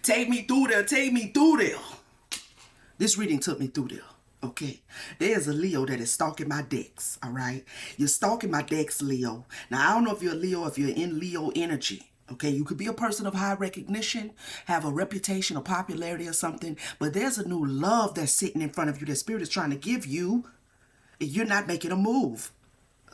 Take me through there. Take me through there. This reading took me through there. Okay, there's a Leo that is stalking my decks, all right? You're stalking my decks, Leo. Now, I don't know if you're a Leo, if you're in Leo energy, okay? You could be a person of high recognition, have a reputation or popularity or something, but there's a new love that's sitting in front of you that Spirit is trying to give you, and you're not making a move,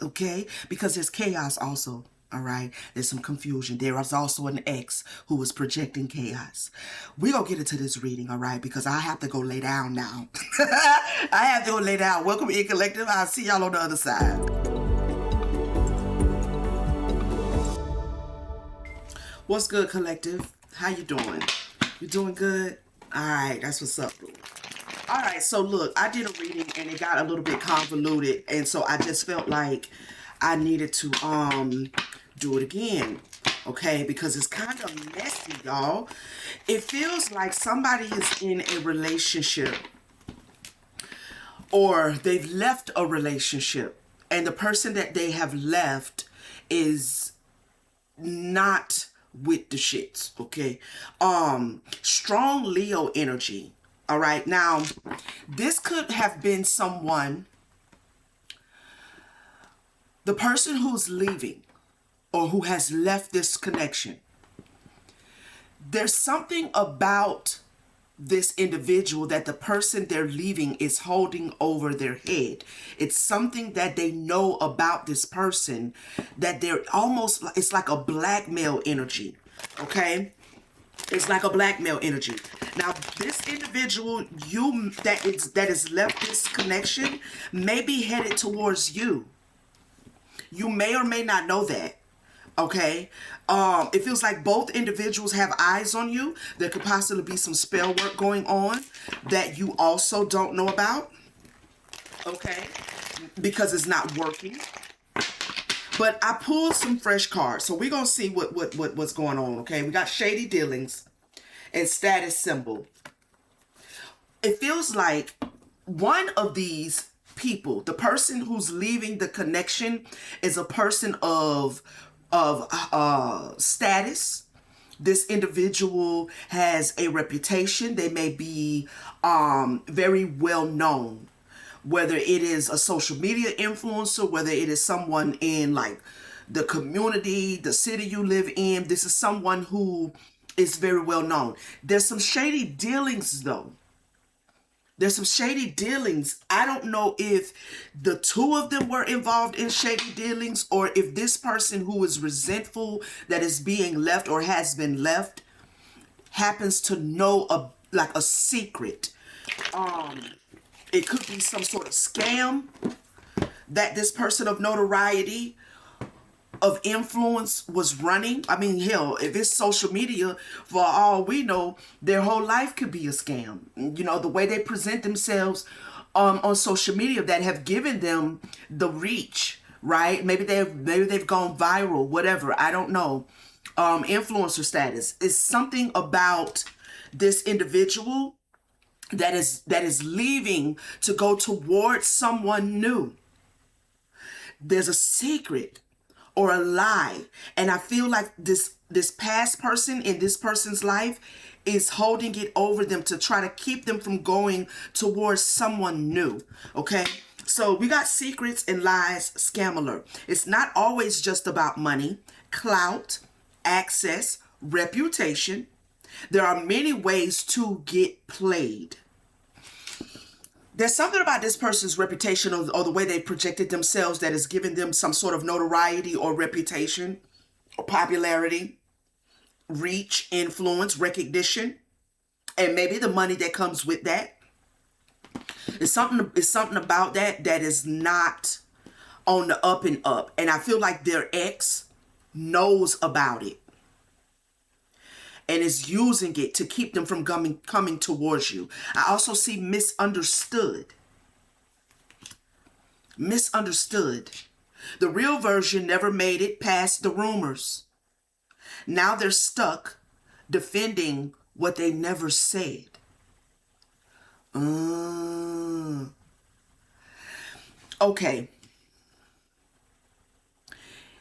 okay? Because there's chaos also. All right, there's some confusion. There is also an ex who was projecting chaos. We're going to get into this reading, all right, because I have to go lay down now. I have to go lay down. Welcome in Collective. I'll see y'all on the other side. What's good, Collective? How you doing? You doing good? All right, that's what's up, bro. All right, so look, I did a reading and it got a little bit convoluted, and so I just felt like I needed to do it again, okay? Because it's kind of messy, y'all. It feels like somebody is in a relationship or they've left a relationship, and the person that they have left is not with the shits, okay? Strong Leo energy. All right, now this could have been someone, the person who's leaving or who has left this connection. There's something about this individual that the person they're leaving is holding over their head. It's something that they know about this person that they're almost, it's like a blackmail energy, okay? It's like a blackmail energy. Now, this individual that is left this connection may be headed towards you. You may or may not know that. Okay. It feels like both individuals have eyes on you. There could possibly be some spell work going on that you also don't know about. Okay. Because it's not working. But I pulled some fresh cards, so we're gonna see what's going on. Okay, we got shady dealings and status symbol. It feels like one of these people, the person who's leaving the connection, is a person of status. This individual has a reputation. They may be very well known. Whether it is a social media influencer, whether it is someone in like the community, the city you live in, this is someone who is very well known. There's some shady dealings though. There's some shady dealings. I don't know if the two of them were involved in shady dealings or if this person who is resentful that is being left or has been left happens to know a secret. It could be some sort of scam that this person of notoriety, of influence was running. I mean, hell, if it's social media, for all we know, their whole life could be a scam. You know, the way they present themselves on social media that have given them the reach, right? Maybe they've gone viral, whatever. I don't know. Influencer status is something about this individual that is leaving to go towards someone new. There's a secret or a lie, and I feel like this past person in this person's life is holding it over them to try to keep them from going towards someone new. Okay, so we got secrets and lies, scam alert. It's not always just about money, clout, access, reputation. There are many ways to get played. There's something about this person's reputation or the way they projected themselves that is giving them some sort of notoriety or reputation or popularity, reach, influence, recognition, and maybe the money that comes with that. It's something about that is not on the up and up. And I feel like their ex knows about it and is using it to keep them from coming towards you. I also see misunderstood. Misunderstood. The real version never made it past the rumors. Now they're stuck defending what they never said. Okay.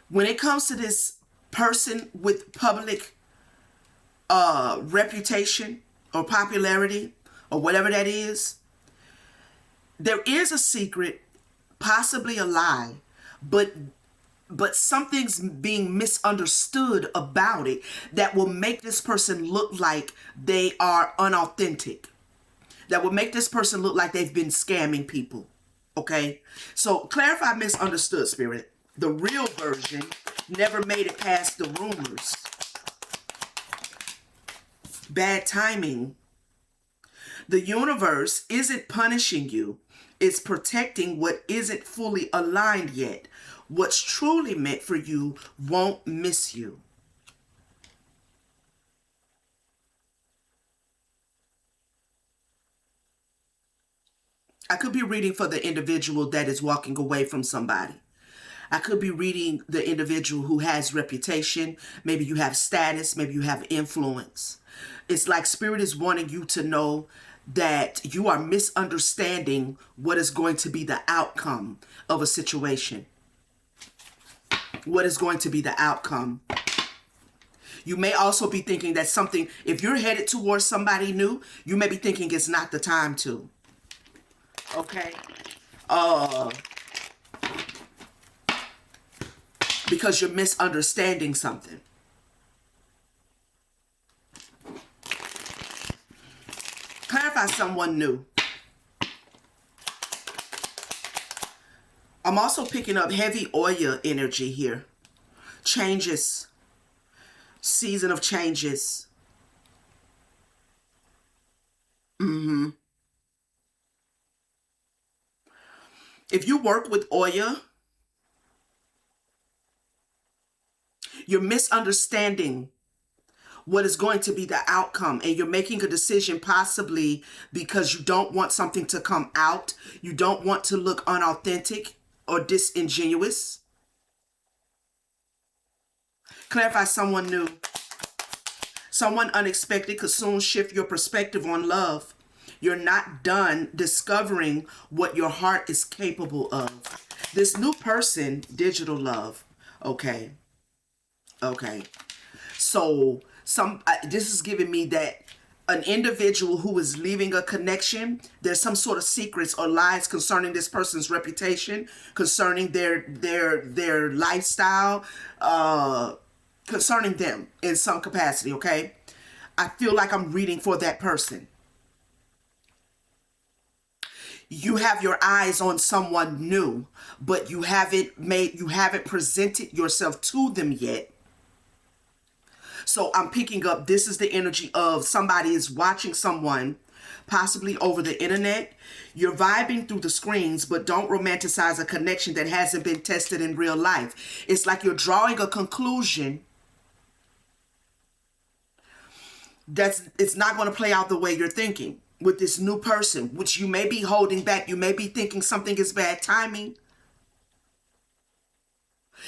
When it comes to this person with public reputation or popularity or whatever that is, there is a secret, possibly a lie, but something's being misunderstood about it that will make this person look like they are unauthentic. That will make this person look like they've been scamming people. Okay? So clarify misunderstood, Spirit. The real version never made it past the rumors. Bad timing. The universe isn't punishing you. It's protecting what isn't fully aligned yet. What's truly meant for you won't miss you. I could be reading for the individual that is walking away from somebody. I could be reading the individual who has reputation. Maybe you have status. Maybe you have influence. It's like Spirit is wanting you to know that you are misunderstanding what is going to be the outcome of a situation. What is going to be the outcome? You may also be thinking that something, if you're headed towards somebody new, you may be thinking it's not the time to. Okay? Because you're misunderstanding something. Clarify someone new. I'm also picking up heavy oil energy here. Changes. Season of changes. If you work with oil, you're misunderstanding what is going to be the outcome, and you're making a decision possibly because you don't want something to come out. You don't want to look unauthentic or disingenuous. Clarify someone new. Someone unexpected could soon shift your perspective on love. You're not done discovering what your heart is capable of. This new person, digital love. Okay. So this is giving me that an individual who is leaving a connection, there's some sort of secrets or lies concerning this person's reputation, concerning their lifestyle, concerning them in some capacity, okay? I feel like I'm reading for that person. You have your eyes on someone new, but you haven't presented yourself to them yet. So I'm picking up, this is the energy of somebody is watching someone, possibly over the internet. You're vibing through the screens, but don't romanticize a connection that hasn't been tested in real life. It's like you're drawing a conclusion it's not going to play out the way you're thinking with this new person, which you may be holding back. You may be thinking something is bad timing.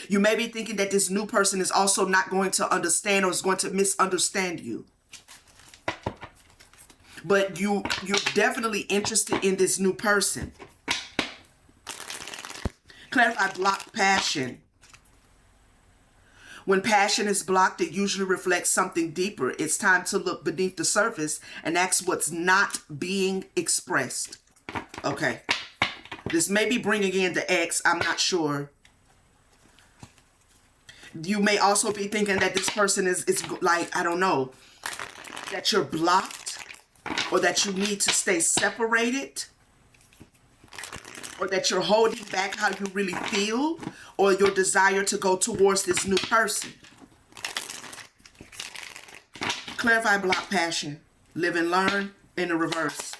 You may be thinking that this new person is also not going to understand or is going to misunderstand you. But you're definitely interested in this new person. Clarify blocked passion. When passion is blocked, it usually reflects something deeper. It's time to look beneath the surface and ask what's not being expressed. Okay. This may be bringing in the ex. I'm not sure. You may also be thinking that this person is like, I don't know, that you're blocked or that you need to stay separated or that you're holding back how you really feel or your desire to go towards this new person. Clarify block passion. Live and learn in the reverse.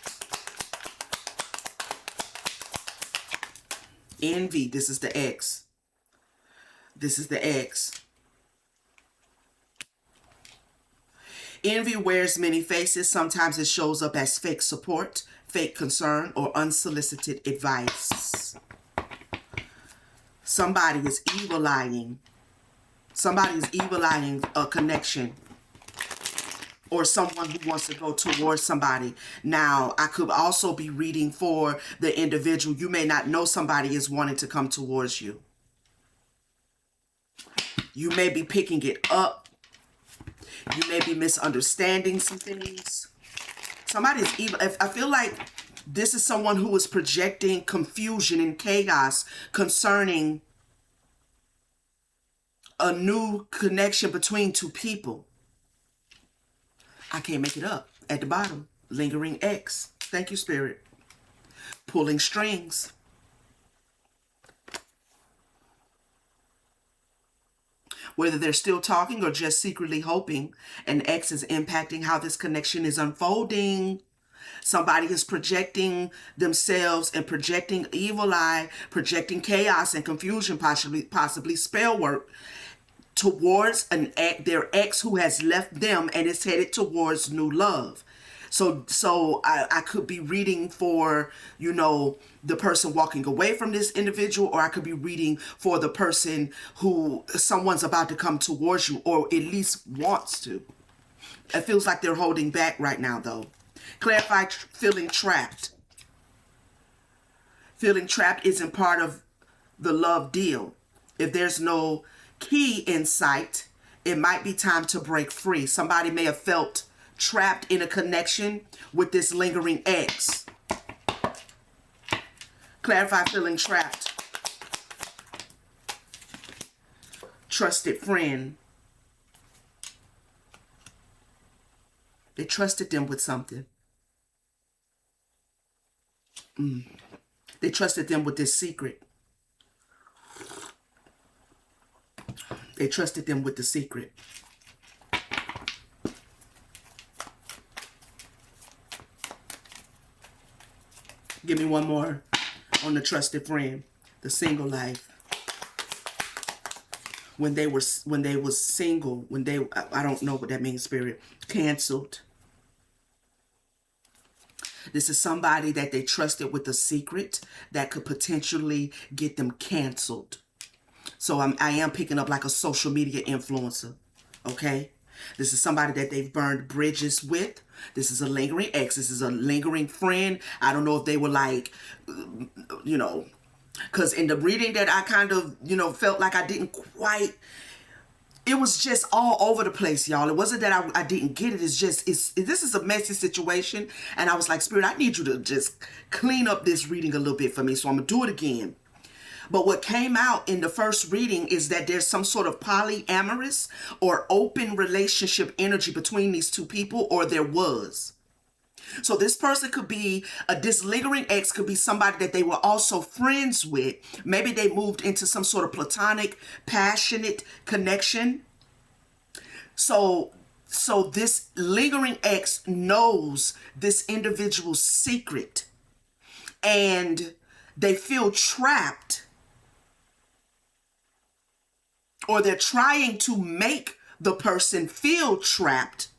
Envy. This is the X. This is the X. Envy wears many faces. Sometimes it shows up as fake support, fake concern, or unsolicited advice. Somebody is evil eyeing. Somebody is evil eyeing a connection or someone who wants to go towards somebody. Now, I could also be reading for the individual. You may not know somebody is wanting to come towards you. You may be picking it up. You may be misunderstanding some things. Somebody's evil. I feel like this is someone who is projecting confusion and chaos concerning a new connection between two people. I can't make it up. At the bottom, lingering X. Thank you, Spirit. Pulling strings. Whether they're still talking or just secretly hoping, an X is impacting how this connection is unfolding. Somebody is projecting themselves and projecting evil eye, projecting chaos and confusion, possibly spell work towards their ex who has left them and is headed towards new love. So I could be reading for, the person walking away from this individual, or I could be reading for the person who someone's about to come towards you, or at least wants to. It feels like they're holding back right now, though. Clarify feeling trapped. Feeling trapped isn't part of the love deal. If there's no key in sight, it might be time to break free. Somebody may have felt trapped in a connection with this lingering ex. Clarify feeling trapped. Trusted friend. They trusted them with something. They trusted them with this secret. They trusted them with the secret. Give me one more on the trusted friend, the single life. When they was single, I don't know what that means, Spirit, canceled. This is somebody that they trusted with a secret that could potentially get them canceled. So I am picking up like a social media influencer, okay? This is somebody that they've burned bridges with. This is a lingering ex. This is a lingering friend. I don't know if they were like, because in the reading that I kind of, felt like I didn't quite, it was just all over the place, y'all. It wasn't that I didn't get it. It's just, this is a messy situation. And I was like, Spirit, I need you to just clean up this reading a little bit for me. So I'm going to do it again. But what came out in the first reading is that there's some sort of polyamorous or open relationship energy between these two people, or there was. So this person could be, this lingering ex could be somebody that they were also friends with. Maybe they moved into some sort of platonic, passionate connection. So this lingering ex knows this individual's secret, and they feel trapped, or they're trying to make the person feel trapped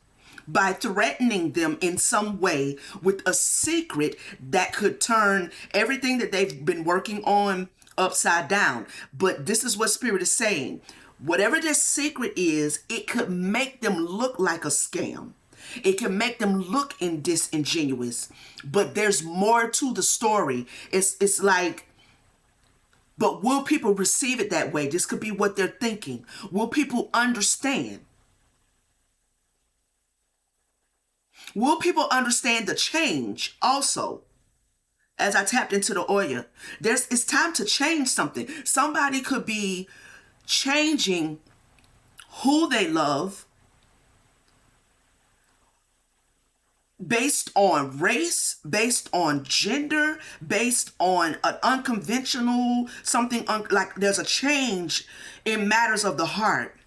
by threatening them in some way with a secret that could turn everything that they've been working on upside down. But this is what Spirit is saying. Whatever this secret is, it could make them look like a scam. It can make them look disingenuous. But there's more to the story. It's like, but will people receive it that way? This could be what they're thinking. Will people understand? Will people understand the change also? As I tapped into the Oya, it's time to change something. Somebody could be changing who they love based on race, based on gender, based on an unconventional something, like there's a change in matters of the heart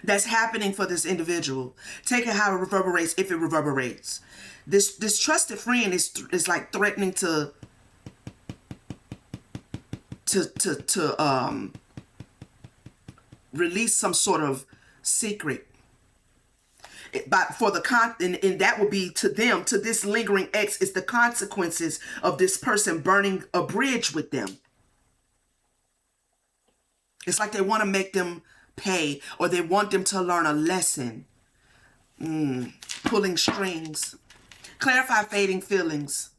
that's happening for this individual. Take it how it reverberates, if it reverberates. This trusted friend is like threatening to release some sort of secret. But for and that would be to them, to this lingering ex, is the consequences of this person burning a bridge with them. It's like they want to make them pay, or they want them to learn a lesson. Pulling strings. Clarify fading feelings.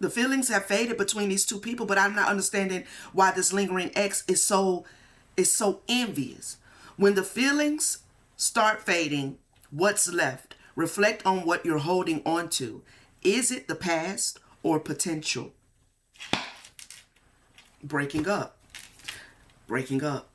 The feelings have faded between these two people, but I'm not understanding why this lingering ex is so envious. When the feelings start fading, what's left? Reflect on what you're holding on to. Is it the past or potential? Breaking up. Breaking up.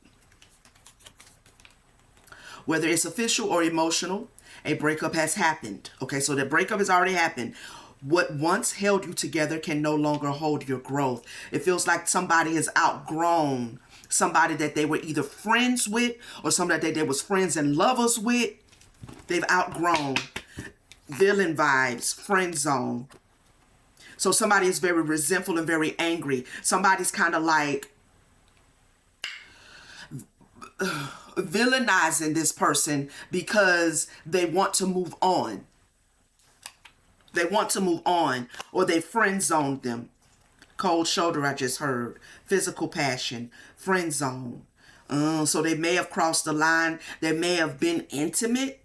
Whether it's official or emotional, a breakup has happened. Okay, so the breakup has already happened. What once held you together can no longer hold your growth. It feels like somebody has outgrown somebody that they were either friends with or somebody that they was friends and lovers with. They've outgrown. Villain vibes, friend zone. So somebody is very resentful and very angry. Somebody's kind of like villainizing this person because they want to move on. They want to move on, or they friend zoned them. Cold shoulder, I just heard. Physical passion, friend zone. So they may have crossed the line. They may have been intimate.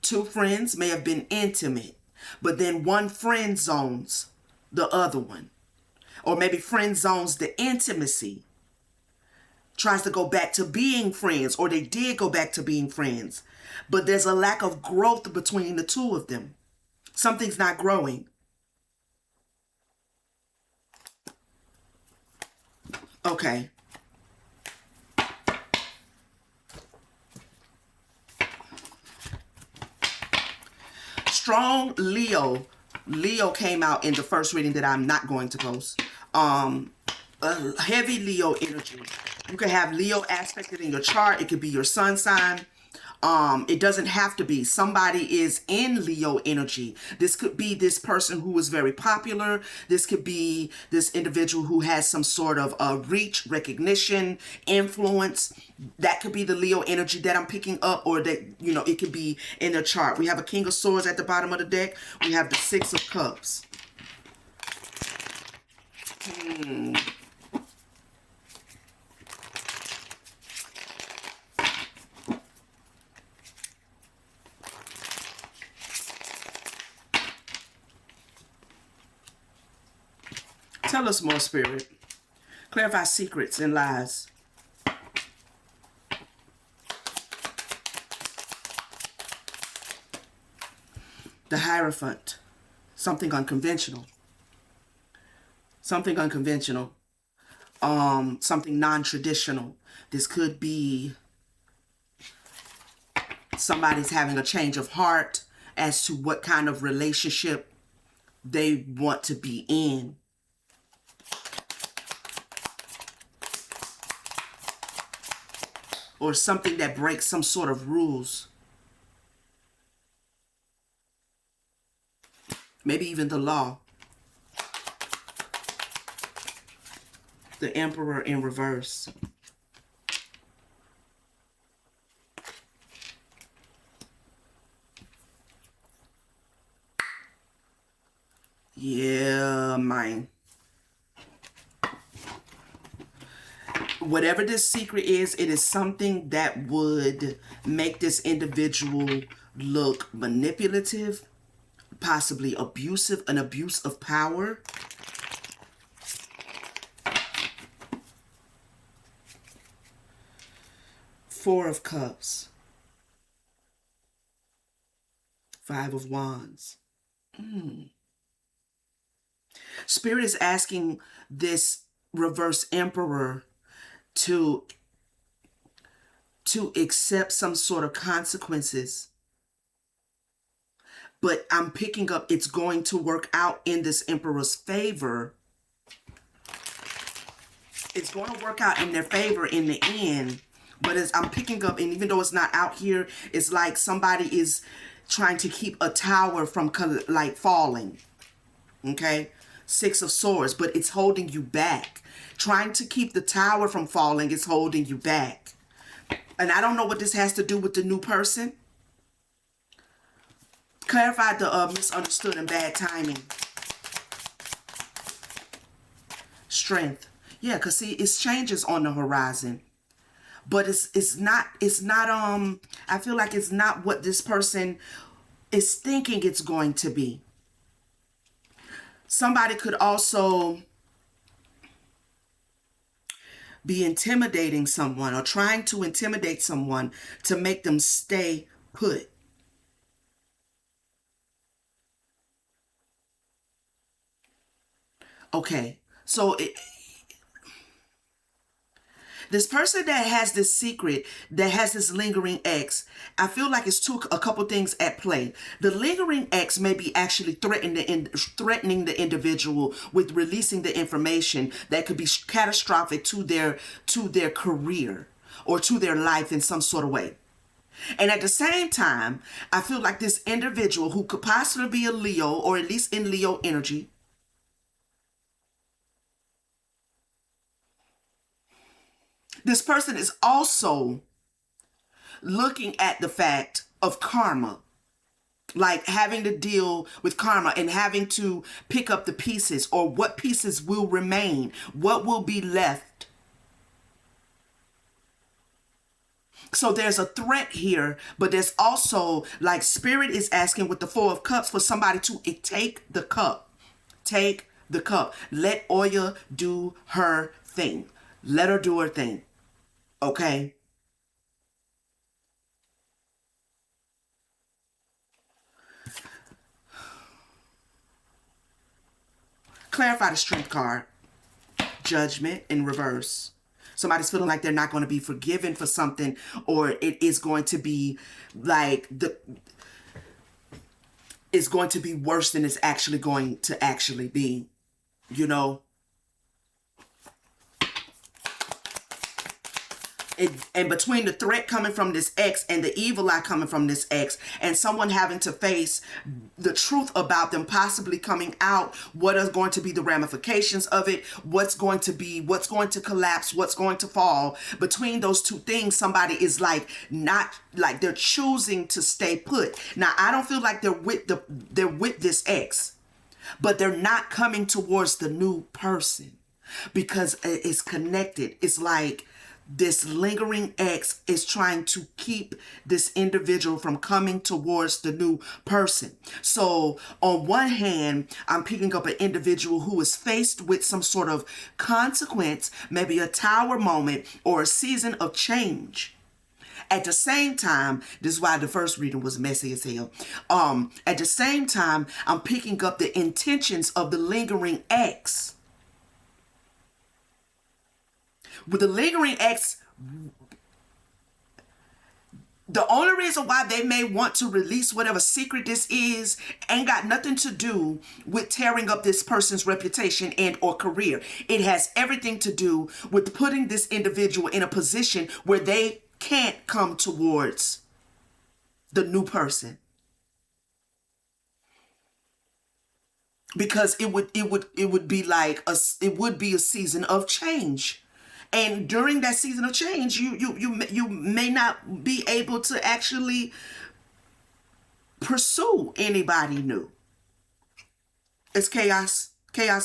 Two friends may have been intimate, but then one friend zones the other one. Or maybe friend zones the intimacy. Tries to go back to being friends, or they did go back to being friends. But there's a lack of growth between the two of them. Something's not growing. Okay. Strong Leo. Leo came out in the first reading that I'm not going to post. Heavy Leo energy. You can have Leo aspected in your chart. It could be your sun sign. It doesn't have to be. Somebody is in Leo energy. This could be this person who is very popular. This could be this individual who has some sort of reach, recognition, influence. That could be the Leo energy that I'm picking up, or that, you know, it could be in the chart. We have a King of Swords at the bottom of the deck. We have the Six of Cups. Tell us more, Spirit. Clarify secrets and lies. The Hierophant. Something unconventional. Something unconventional. Something non-traditional. This could be somebody's having a change of heart as to what kind of relationship they want to be in. Or something that breaks some sort of rules. Maybe even the law. The Emperor in reverse. Yeah, man. Whatever this secret is, it is something that would make this individual look manipulative, possibly abusive, an abuse of power. Four of Cups. Five of Wands. Spirit is asking this reverse Emperor to accept some sort of consequences. But I'm picking up it's going to work out in this Emperor's favor. It's going to work out in their favor in the end. But as I'm picking up, and even though it's not out here, it's like somebody is trying to keep a tower from like falling. Okay? Six of Swords, but it's holding you back. Trying to keep the tower from falling is holding you back. And I don't know what this has to do with the new person. Clarify the misunderstood and bad timing. Strength. Yeah, because see, it's changes on the horizon. But it's not I feel like it's not what this person is thinking it's going to be. Somebody could also be intimidating someone or trying to intimidate someone to make them stay put. Okay, so this person that has this secret, that has this lingering ex, I feel like it's a couple things at play. The lingering ex may be actually threatening the individual with releasing the information that could be catastrophic to their career or to their life in some sort of way. And at the same time, I feel like this individual who could possibly be a Leo or at least in Leo energy, this person is also looking at the fact of karma, like having to deal with karma and having to pick up the pieces, or what pieces will remain, what will be left. So there's a threat here, but there's also, like, spirit is asking with the Four of Cups for somebody to take the cup. Take the cup. Let Oya do her thing. Let her do her thing. Okay? Clarify the Strength card. Judgment in reverse. Somebody's feeling like they're not going to be forgiven for something, or it is going to be like it's going to be worse than it's actually going to actually be, you know. And between the threat coming from this ex and the evil eye coming from this ex, and someone having to face the truth about them possibly coming out, what are going to be the ramifications of it, what's going to collapse, what's going to fall. Between those two things, somebody is like, not like, they're choosing to stay put. Now, I don't feel like they're with this ex, but they're not coming towards the new person because it's connected. It's like this lingering ex is trying to keep this individual from coming towards the new person. So on one hand, I'm picking up an individual who is faced with some sort of consequence, maybe a tower moment or a season of change. At the same time, this is why the first reading was messy as hell. At the same time, I'm picking up the intentions of the lingering ex. With the lingering ex, the only reason why they may want to release whatever secret this is ain't got nothing to do with tearing up this person's reputation and or career. It has everything to do with putting this individual in a position where they can't come towards the new person. Because it would be like it would be a season of change. And during that season of change, you may not be able to actually pursue anybody new. It's chaos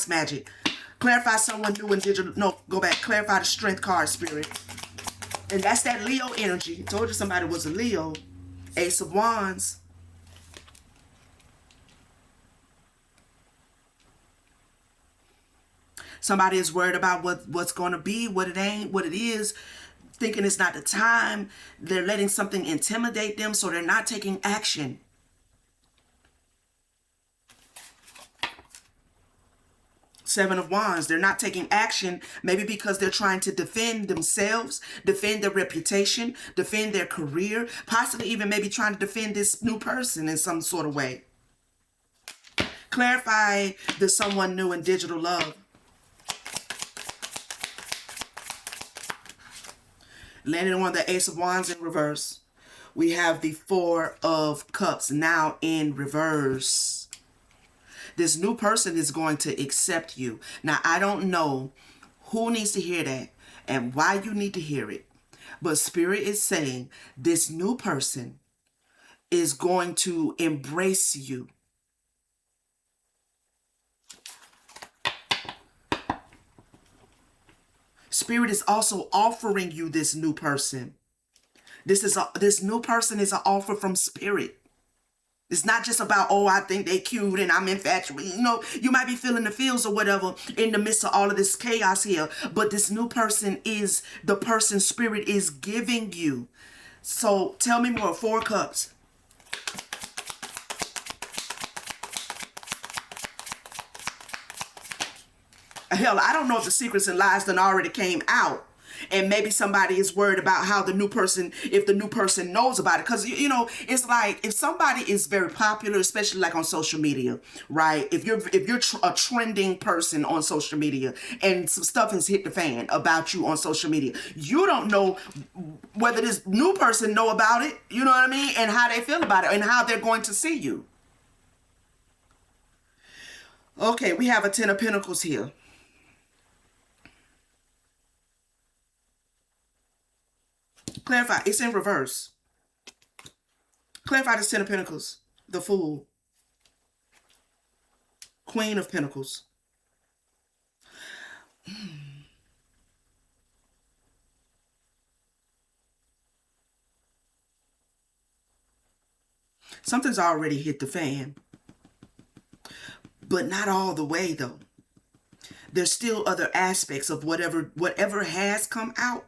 magic. Clarify someone new and digital. No, go back. Clarify the Strength card, spirit. And that's that Leo energy. I told you somebody was a Leo. Ace of Wands. Somebody is worried about what's going to be, what it ain't, what it is, thinking it's not the time. They're letting something intimidate them, so they're not taking action. Seven of Wands, they're not taking action, maybe because they're trying to defend themselves, defend their reputation, defend their career, possibly even maybe trying to defend this new person in some sort of way. Clarify the someone new in digital love. Landing on the Ace of Wands in reverse. We have the Four of Cups now in reverse. This new person is going to accept you. Now, I don't know who needs to hear that and why you need to hear it. But Spirit is saying this new person is going to embrace you. Spirit is also offering you this new person. This new person is an offer from Spirit. It's not just about, oh, I think they cute and I'm infatuated. You know, you might be feeling the feels or whatever in the midst of all of this chaos here. But this new person is the person spirit is giving you. So tell me more. Four cups. Hell, I don't know if the secrets and lies done already came out. And maybe somebody is worried about how the new person, if the new person knows about it. Because, you know, it's like if somebody is very popular, especially like on social media, right? If you're a trending person on social media and some stuff has hit the fan about you on social media, you don't know whether this new person know about it, you know what I mean? And how they feel about it and how they're going to see you. Okay, we have a Ten of Pentacles here. Clarify. It's in reverse. Clarify this Ten of Pentacles. The Fool. Queen of Pentacles. Something's already hit the fan. But not all the way, though. There's still other aspects of whatever has come out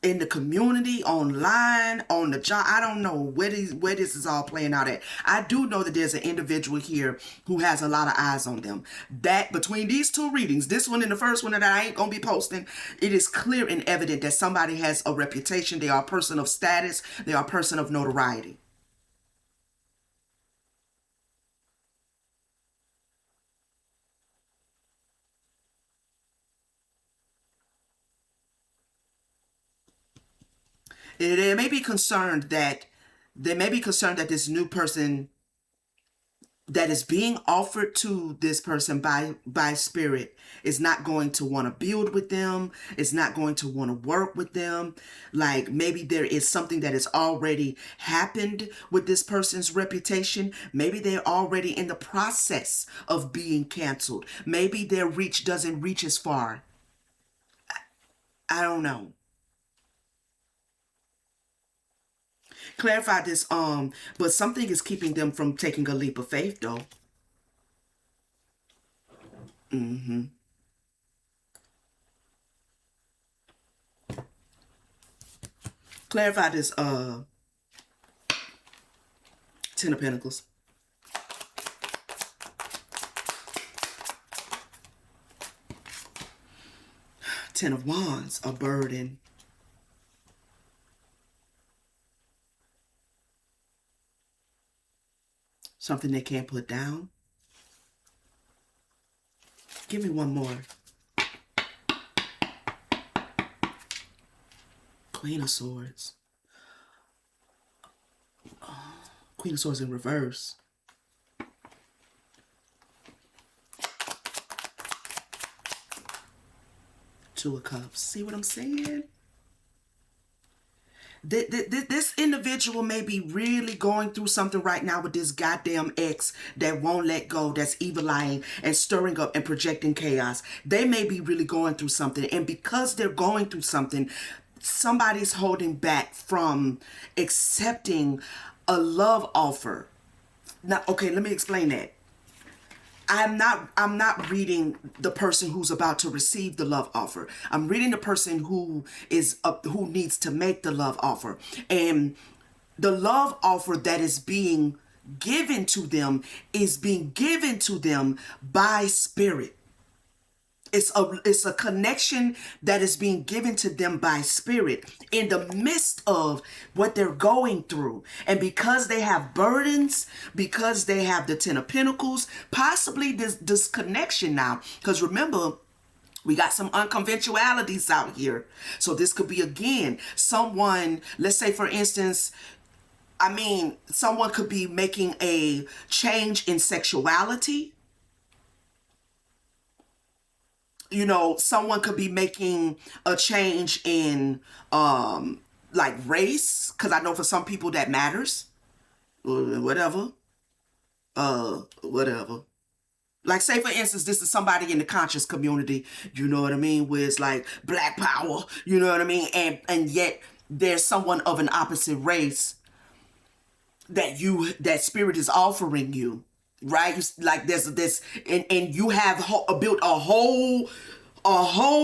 in the community, online, on the job. I don't know where this is all playing out at. I do know that there's an individual here who has a lot of eyes on them. That between these two readings, this one and the first one that I ain't gonna be posting, it is clear and evident that somebody has a reputation. They are a person of status. They are a person of notoriety. They may be concerned that this new person that is being offered to this person by spirit is not going to want to build with them, is not going to want to work with them. Like maybe there is something that has already happened with this person's reputation. Maybe they're already in the process of being canceled. Maybe their reach doesn't reach as far. I don't know. Clarify this, but something is keeping them from taking a leap of faith, though. Clarify this, Ten of Pentacles. Ten of Wands, a burden. Something they can't put down. Give me one more. Queen of Swords. Queen of Swords in reverse. Two of Cups. See what I'm saying? This individual may be really going through something right now with this goddamn ex that won't let go, that's evil eyeing and stirring up and projecting chaos. They may be really going through something. And because they're going through something, somebody's holding back from accepting a love offer. Now, okay, let me explain that. I'm not reading the person who's about to receive the love offer. I'm reading the person who who needs to make the love offer. And the love offer that is being given to them is being given to them by spirit. It's a connection that is being given to them by spirit in the midst of what they're going through. And because they have burdens, because they have the Ten of Pentacles, possibly this connection now. Because remember, we got some unconventionalities out here. So this could be, again, someone, let's say for instance, someone could be making a change in sexuality. You know, someone could be making a change in like race, because I know for some people that matters. Whatever. Whatever. Like, say for instance, this is somebody in the conscious community, you know what I mean, where it's like black power, you know what I mean, and yet there's someone of an opposite race that spirit is offering you, right? Like there's this, and you have built a whole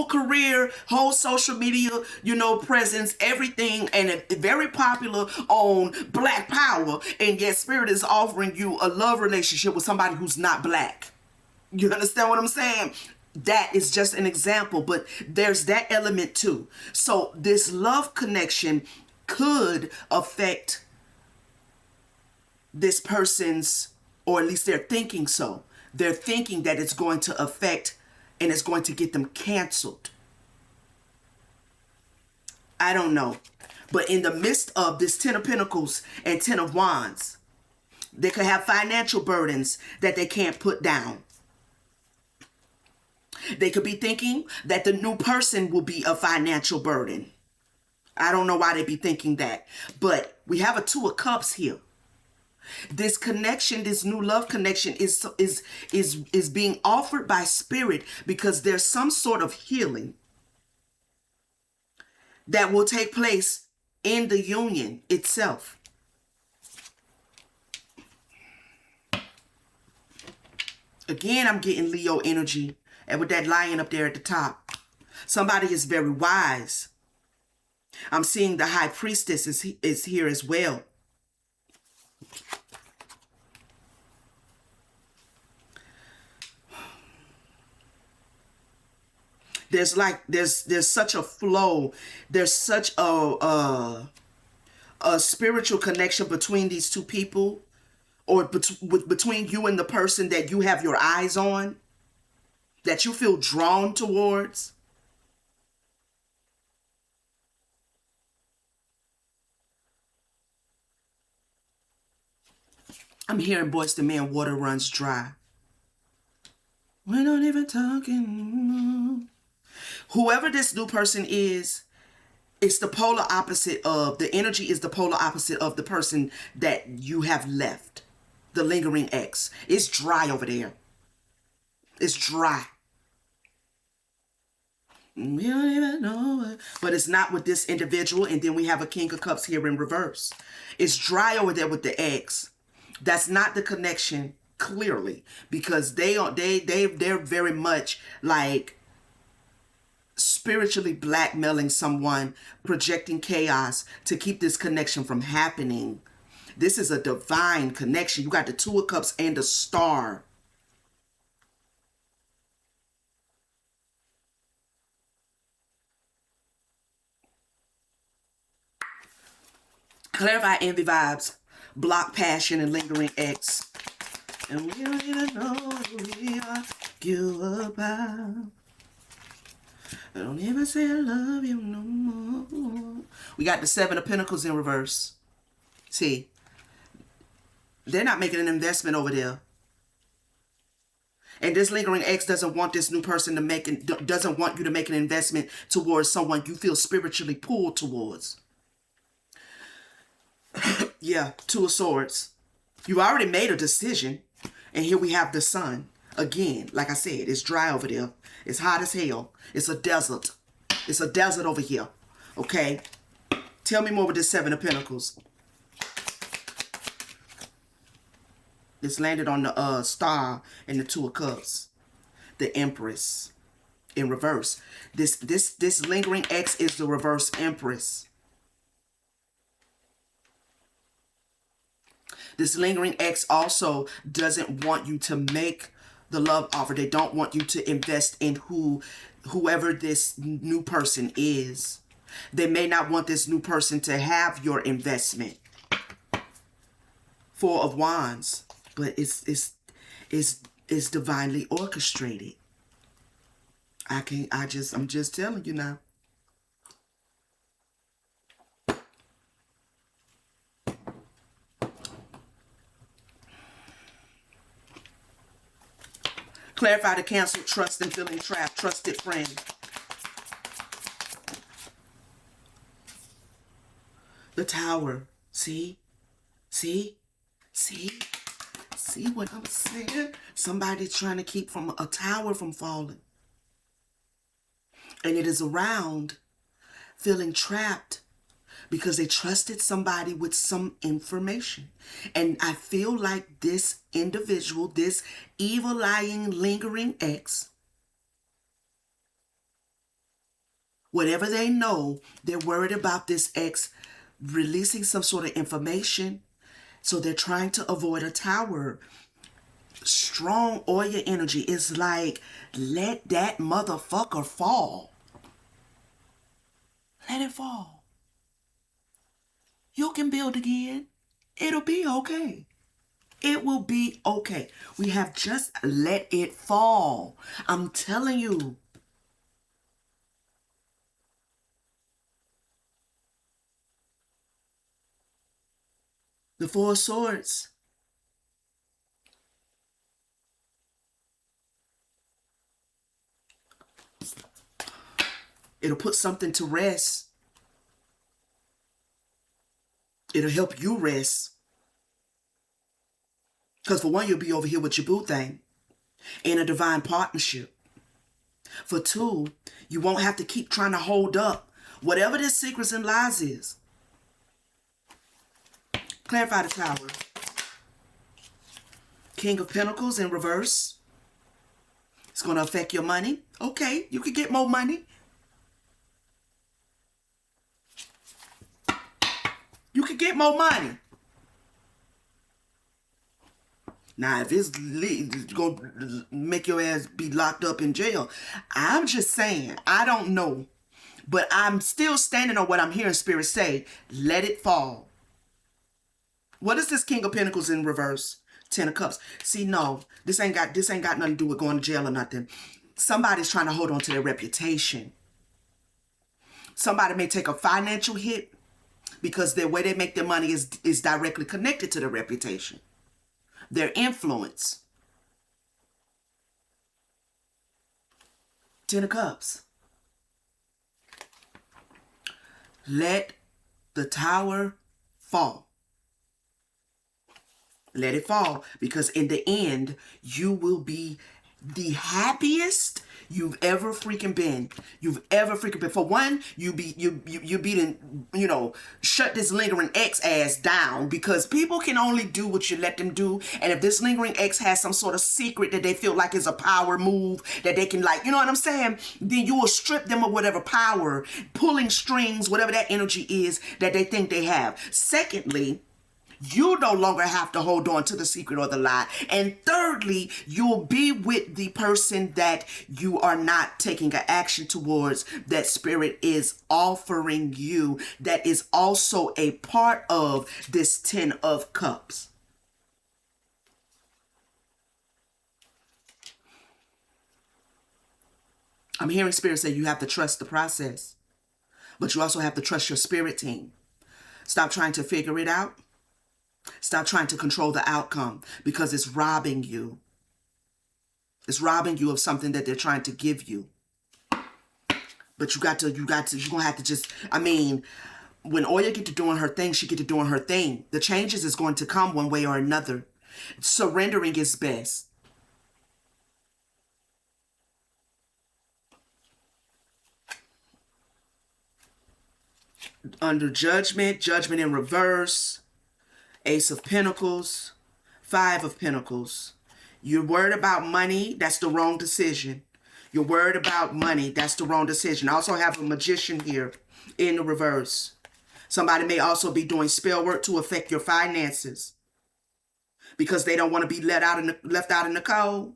career, whole social media, presence, everything, and very popular on Black Power, and yet spirit is offering you a love relationship with somebody who's not black. You understand what I'm saying? That is just an example, but there's that element too. So this love connection could affect this person's, or at least they're thinking so. They're thinking that it's going to affect and it's going to get them canceled. I don't know. But in the midst of this 10 of Pentacles and 10 of Wands, they could have financial burdens that they can't put down. They could be thinking that the new person will be a financial burden. I don't know why they be thinking that. But we have a 2 of Cups here. This connection, this new love connection is being offered by spirit because there's some sort of healing that will take place in the union itself. Again, I'm getting Leo energy, and with that lion up there at the top, somebody is very wise. I'm seeing the high priestess is here as well. There's such a flow. There's such a spiritual connection between these two people, or between you and the person that you have your eyes on, that you feel drawn towards. I'm hearing Boyz II Men, Water Runs Dry. We're not even talking. Whoever this new person is, it's the polar opposite of, the energy is the polar opposite of the person that you have left. The lingering ex. It's dry over there. It's dry. We don't even know it. But it's not with this individual. And then we have a King of Cups here in reverse. It's dry over there with the ex. That's not the connection, clearly, because they're very much like spiritually blackmailing someone, projecting chaos to keep this connection from happening. This is a divine connection. You got the 2 of Cups and the Star. Clarify envy vibes, block passion and lingering ex. And we don't even know what we argue about. I don't even say I love you no more. We got the 7 of Pentacles in reverse. See, they're not making an investment over there. And this lingering ex doesn't want this new person to doesn't want you to make an investment towards someone you feel spiritually pulled towards. Yeah, 2 of Swords. You already made a decision. And here we have the Sun. Again, like I said, it's dry over there. It's hot as hell. It's a desert. It's a desert over here. Okay? Tell me more with this 7 of Pentacles. This landed on the Star and the 2 of Cups. The Empress in reverse. This lingering ex is the reverse Empress. This lingering ex also doesn't want you to make the love offer. They don't want you to invest in whoever this new person is. They may not want this new person to have your investment. 4 of Wands, but it's divinely orchestrated. I'm just telling you now. Clarify the cancel, trust and feeling trapped. Trusted friend. The Tower. See? See? See? See what I'm saying? Somebody trying to keep from a tower from falling. And it is around feeling trapped. because they trusted somebody with some information. And I feel like this individual, this evil, lying, lingering ex, whatever they know, they're worried about this ex releasing some sort of information. So they're trying to avoid a tower. Strong Oya energy is like, let that motherfucker fall. Let it fall. You can build again. It'll be okay. It will be okay. We have just let it fall. I'm telling you. The Four of Swords. It'll put something to rest. It'll help you rest. Because for one, you'll be over here with your boo thing in a divine partnership. For two, you won't have to keep trying to hold up whatever this secrets and lies is. Clarify the Tower. King of Pentacles in reverse. It's going to affect your money. Okay, you could get more money. You could get more money. Now, if it's going to make your ass be locked up in jail, I'm just saying, I don't know. But I'm still standing on what I'm hearing Spirit say. Let it fall. What is this King of Pentacles in reverse? Ten of Cups. See, no, this ain't got nothing to do with going to jail or nothing. Somebody's trying to hold on to their reputation. Somebody may take a financial hit because the way they make their money is directly connected to their reputation, their influence. Ten of Cups. Let the tower fall. Let it fall, because in the end, you will be the happiest you've ever freaking been. For one, you beating, shut this lingering ex ass down, because people can only do what you let them do. And if this lingering ex has some sort of secret that they feel like is a power move that they can, like, you know what I'm saying? Then you will strip them of whatever power, pulling strings, whatever that energy is that they think they have. Secondly, you no longer have to hold on to the secret or the lie. And thirdly, you'll be with the person that you are not taking an action towards, that Spirit is offering you, that is also a part of this Ten of Cups. I'm hearing Spirit say you have to trust the process, but you also have to trust your spirit team. Stop trying to figure it out. Stop trying to control the outcome, because it's robbing you. It's robbing you of something that they're trying to give you. But you're gonna have to just, when Oya get to doing her thing, she get to doing her thing. The changes is going to come one way or another. Surrendering is best. Under judgment in reverse. Ace of Pentacles, Five of Pentacles. You're worried about money, that's the wrong decision. You're worried about money, that's the wrong decision. I also have a Magician here in the reverse. Somebody may also be doing spell work to affect your finances, because they don't want to be left out in the cold.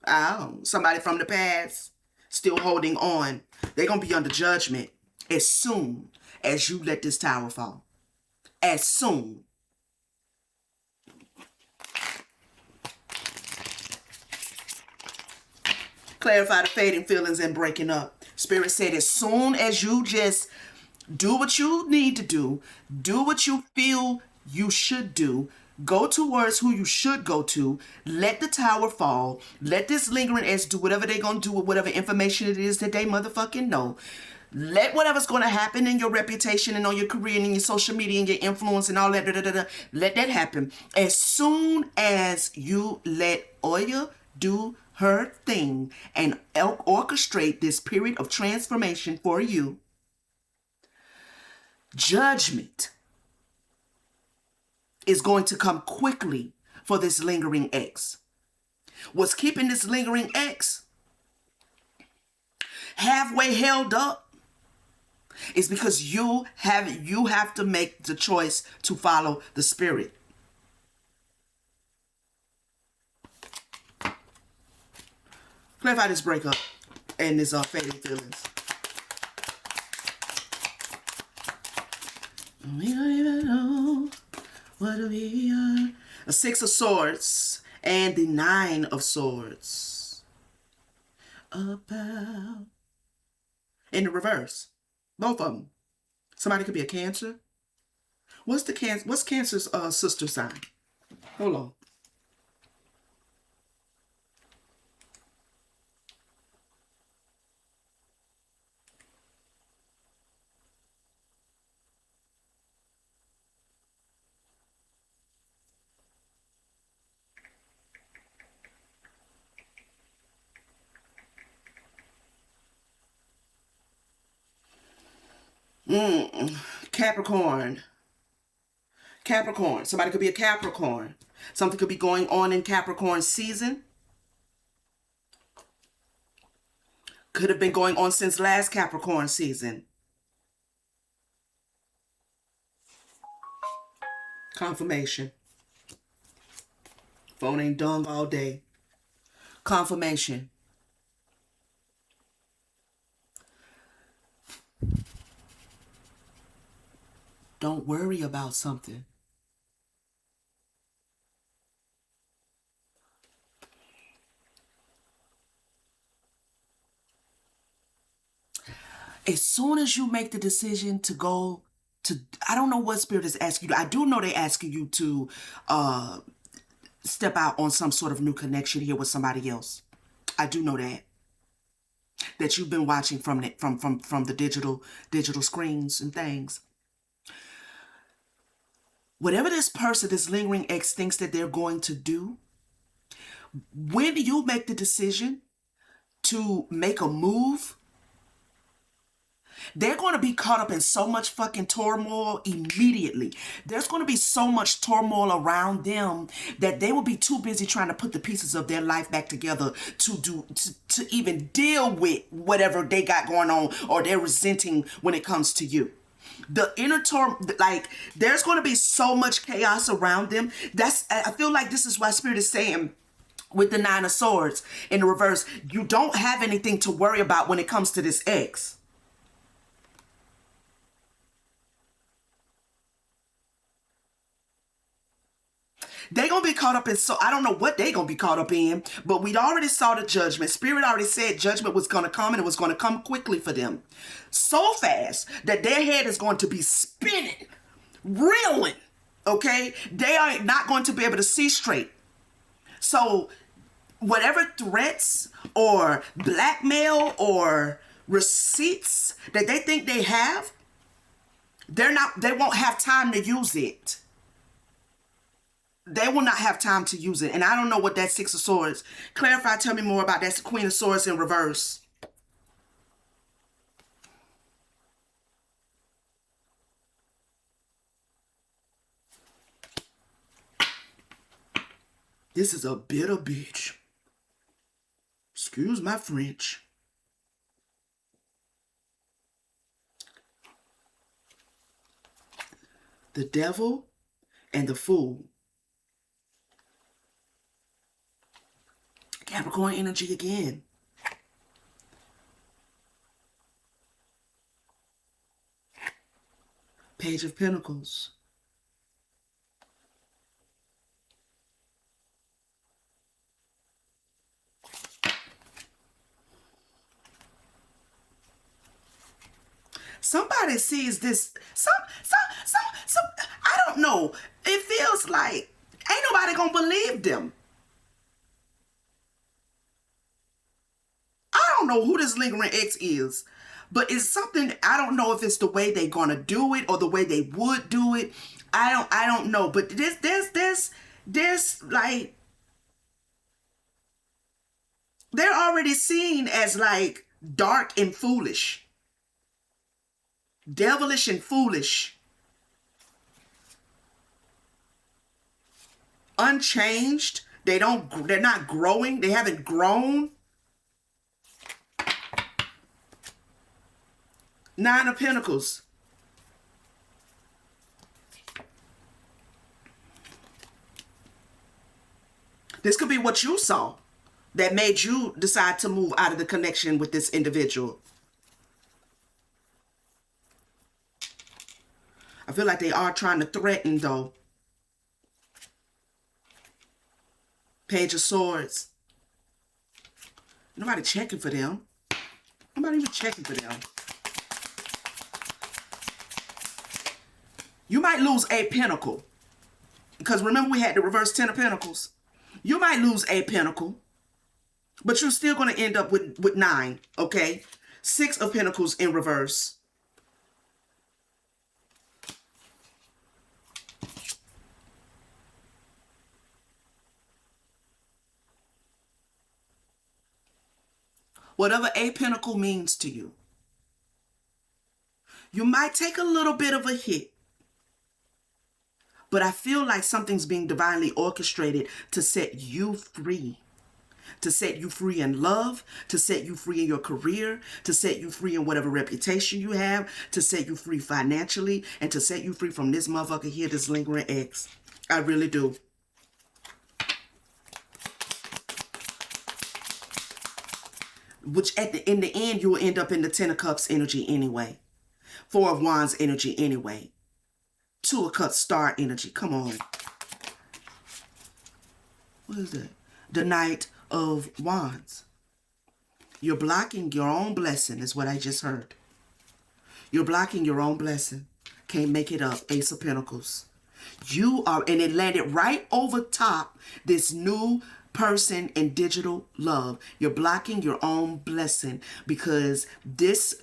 Oh, somebody from the past still holding on. They're going to be under judgment as soon as you let this tower fall. As soon. Clarify the fading feelings and breaking up. Spirit said as soon as you just do what you need to do what you feel you should do, go towards who you should go to, let the tower fall, let this lingering S do whatever they're going to do with whatever information it is that they motherfucking know. Let whatever's going to happen in your reputation and on your career and in your social media and your influence and all that, let that happen. As soon as you let Oya do her thing and orchestrate this period of transformation for you, Judgment is going to come quickly for this lingering ex. What's keeping this lingering ex halfway held up is because you have to make the choice to follow the spirit. Clarify this breakup and this fading feelings. We don't even know what we are. A 6 of Swords and the 9 of Swords. About. In the reverse. Both of them. Somebody could be a Cancer. What's Cancer's sister sign? Hold on. Capricorn. Capricorn. Somebody could be a Capricorn. Something could be going on in Capricorn season. Could have been going on since last Capricorn season. Confirmation. Phone ain't done all day. Confirmation. Don't worry about something. As soon as you make the decision to go to, I don't know what spirit is asking you. I do know they're asking you to step out on some sort of new connection here with somebody else. I do know that you've been watching from the digital screens and things. Whatever this person, this lingering ex, thinks that they're going to do, when you make the decision to make a move, they're going to be caught up in so much fucking turmoil immediately. There's going to be so much turmoil around them that they will be too busy trying to put the pieces of their life back together to even deal with whatever they got going on or they're resenting when it comes to you. The inner like there's going to be so much chaos around them. I feel like this is why Spirit is saying with the 9 of Swords in the reverse, you don't have anything to worry about when it comes to this ex. They gonna be caught up in, so I don't know what they gonna be caught up in, but we already saw the judgment. Spirit already said judgment was gonna come, and it was gonna come quickly for them. So fast that their head is going to be spinning, reeling, okay? They are not going to be able to see straight. So whatever threats or blackmail or receipts that they think they have, they won't have time to use it. They will not have time to use it. And I don't know what that 6 of Swords. Clarify, tell me more about that Queen of Swords in reverse. This is a bitter bitch. Excuse my French. The Devil and the Fool. Capricorn energy again. Page of Pentacles. Somebody sees this. Some. I don't know. It feels like ain't nobody gonna believe them. I don't know who this lingering ex is, but it's something. I don't know if it's the way they're gonna do it or the way they would do it. I don't know. But there's like they're already seen as like dark and foolish. devilish and foolish, unchanged. They're not growing. They haven't grown. Nine of Pentacles. This could be what you saw that made you decide to move out of the connection with this individual. I feel like they are trying to threaten, though. Page of Swords. Nobody checking for them. Nobody even checking for them. You might lose a pentacle. Because remember we had the reverse 10 of Pentacles. You might lose a pentacle. But you're still going to end up with 9. Okay? 6 of Pentacles in reverse. Whatever a pentacle means to you. You might take a little bit of a hit. But I feel like something's being divinely orchestrated to set you free. To set you free in love, to set you free in your career, to set you free in whatever reputation you have, to set you free financially, and to set you free from this motherfucker here, this lingering ex. I really do. Which in the end, you will end up in the 10 of Cups energy anyway. 4 of Wands energy anyway. 2 of Cups star energy. Come on. What is that? The Knight of Wands. You're blocking your own blessing is what I just heard. You're blocking your own blessing. Can't make it up. Ace of Pentacles. You are, and it landed right over top this new person in digital love. You're blocking your own blessing because this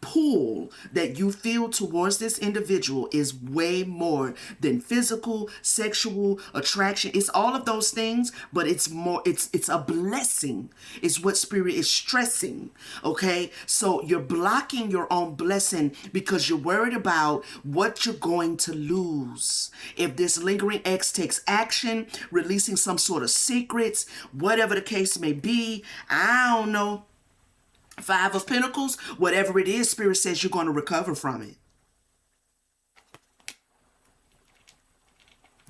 pull that you feel towards this individual is way more than physical, sexual attraction. It's all of those things, but it's more, it's a blessing is what spirit is stressing. Okay. So you're blocking your own blessing because you're worried about what you're going to lose. If this lingering ex takes action, releasing some sort of secrets, whatever the case may be, I don't know. 5 of Pentacles, whatever it is, Spirit says you're going to recover from it.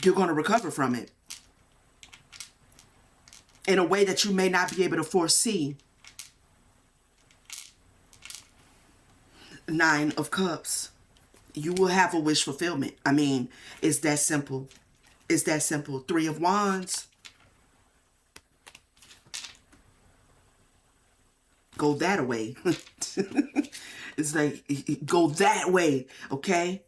You're going to recover from it in a way that you may not be able to foresee. 9 of Cups. You will have a wish fulfillment. I mean, it's that simple. It's that simple. 3 of Wands. Go that way. It's like, go that way, okay?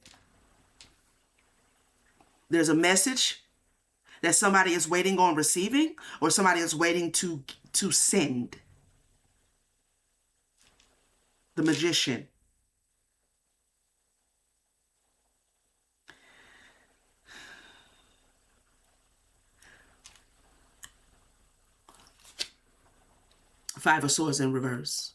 There's a message that somebody is waiting on receiving or somebody is waiting to send. The Magician. Five of Swords in reverse.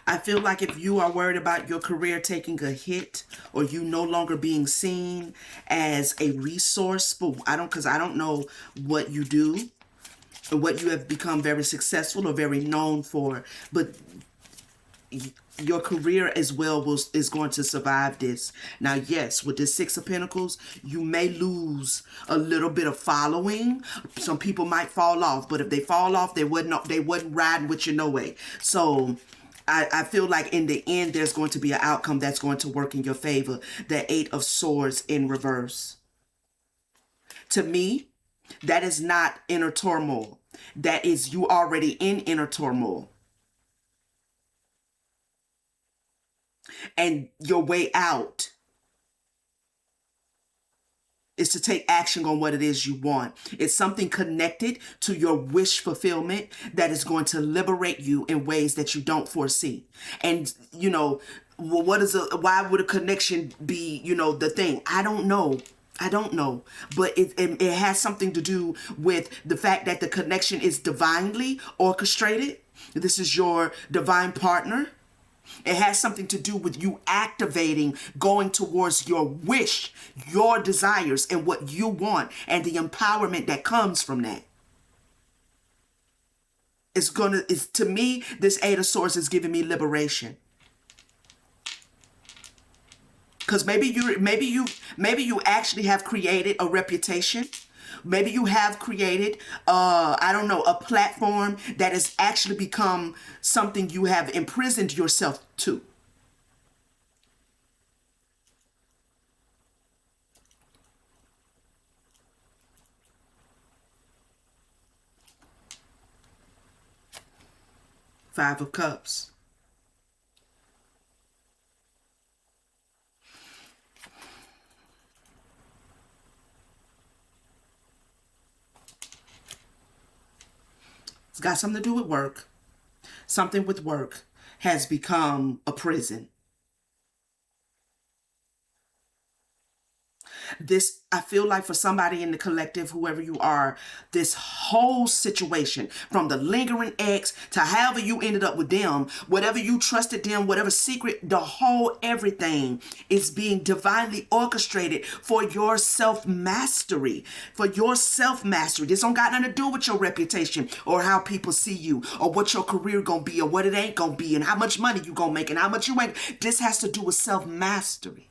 I feel like if you are worried about your career taking a hit or you no longer being seen as a resource for, because I don't know what you do or what you have become very successful or very known for, but your career as well is going to survive this. Now, yes, with this 6 of Pentacles, you may lose a little bit of following. Some people might fall off, but if they fall off, they wouldn't riding with you no way. So I feel like in the end, there's going to be an outcome that's going to work in your favor. The 8 of Swords in reverse. To me, that is not inner turmoil. That is you already in inner turmoil. And your way out is to take action on what it is you want. It's something connected to your wish fulfillment that is going to liberate you in ways that you don't foresee. And, why would a connection be, the thing? I don't know. I don't know, but it has something to do with the fact that the connection is divinely orchestrated. This is your divine partner. It has something to do with you activating, going towards your wish, your desires, and what you want, and the empowerment that comes from that. It's to me, this Eight of Swords is giving me liberation. Because maybe you actually have created a reputation. Maybe you have created, I don't know, a platform that has actually become something you have imprisoned yourself to. Five of Cups. It's got something to do with work. Something with work has become a prison. This, I feel like, for somebody in the collective, whoever you are, this whole situation, from the lingering ex to however you ended up with them, whatever you trusted them, whatever secret, the whole everything is being divinely orchestrated for your self-mastery. For your self-mastery. This don't got nothing to do with your reputation or how people see you or what your career gonna be or what it ain't gonna be and how much money you gonna make and how much you ain't. This has to do with self-mastery.